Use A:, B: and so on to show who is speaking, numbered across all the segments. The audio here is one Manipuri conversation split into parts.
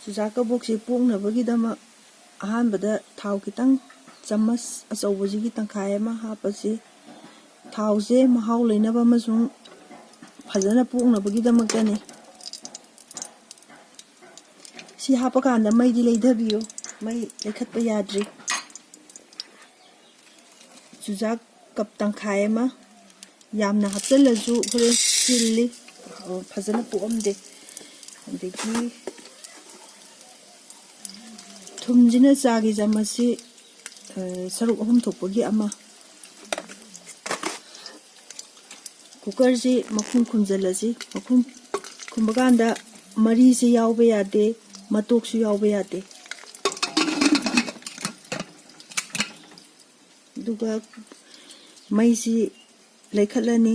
A: ꯆꯨꯖꯥꯛ ꯀꯕꯣꯛꯁꯤ ꯄꯣꯛꯅꯕꯒꯤꯗꯃꯛ ꯑꯍꯥꯟꯕꯗ ꯊꯥꯎ ꯈꯤꯇꯪ ꯆꯃꯁ ꯑꯆꯧꯕꯁꯤꯒꯤ ꯇꯪꯈꯥꯏ ꯑꯃ ꯍꯥꯞꯄꯁꯤ ꯊꯥꯎꯁꯦ ꯃꯍꯥꯎ ꯂꯩꯅꯕ ꯑꯃꯁꯨꯡ ꯐꯖꯅ ꯄꯣꯛꯅꯕꯒꯤꯗꯃꯛꯇꯅꯤ ꯁꯤ ꯍꯥꯞꯄ ꯀꯥꯟꯗ ꯃꯩꯗꯤ ꯂꯩꯊꯕꯤꯌꯨ ꯃꯩ ꯂꯩꯈꯠꯄ ꯌꯥꯗ꯭ꯔꯤ ꯆꯨꯖꯥꯛ ꯀꯞ ꯇꯪꯈꯥꯏ ꯑꯃ ꯌꯥꯝꯅ ꯍꯥꯞꯆꯤꯜꯂꯁꯨ ꯍꯣꯔꯦꯟ ꯁꯤꯜꯂꯤ ꯐꯖꯅ ꯄꯣꯛꯑꯝꯗꯦ ꯑꯗꯒꯤ ꯊꯨꯝꯁꯤꯅ ꯆꯥꯒꯤ ꯆꯃꯁꯁꯤ ꯁꯔꯨꯛ 3 ꯊꯣꯛꯄꯒꯤ ꯑꯃ ꯀꯨꯀꯔꯁꯤ ꯃꯈꯨꯝ ꯈꯨꯝꯖꯤꯜꯂꯁꯤ ꯃꯈꯨꯝ ꯈꯨꯝꯕ ꯀꯥꯟꯗ ꯃꯔꯤꯁꯤ ꯌꯥꯎꯕ ꯌꯥꯗꯦ ꯃꯇꯣꯛꯁꯨ ꯌꯥꯎꯕ ꯌꯥꯗꯦ ꯑꯗꯨꯒ ꯃꯩꯁꯤ ꯂꯩꯈꯠꯂꯅꯤ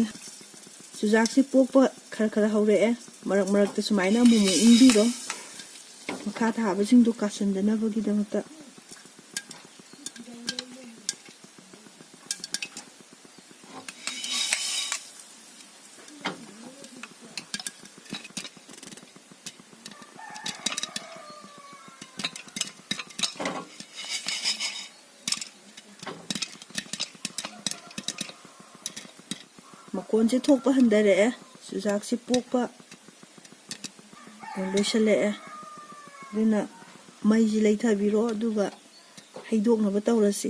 A: ꯆꯨꯖꯥꯛꯁꯤ ꯄꯣꯛꯄ ꯈꯔ ꯍꯧꯔꯛꯑꯦ ꯃꯔꯛ ꯃꯔꯛꯇ ꯁꯨꯃꯥꯏꯅ ꯑꯃꯨꯛ ꯏꯪꯕꯤꯔꯣ ꯃꯈꯥ ꯊꯥꯕꯁꯤꯡꯗꯣ ꯀꯥꯁꯟꯗꯅꯕꯒꯤꯗꯃꯛꯇ ꯃꯈꯣꯟꯁꯦ ꯊꯣꯛꯄ ꯍꯟꯊꯔꯛꯑꯦ ꯆꯨꯖꯥꯛꯁꯤ ꯄꯣꯛꯄ ꯂꯣꯏꯁꯤꯜꯂꯛꯑꯦ ꯑꯗꯨꯅ ꯃꯩꯁꯤ ꯂꯩꯊꯕꯤꯔꯣ ꯑꯗꯨꯒ ꯍꯩꯗꯣꯛꯅꯕ ꯇꯧꯔꯁꯤ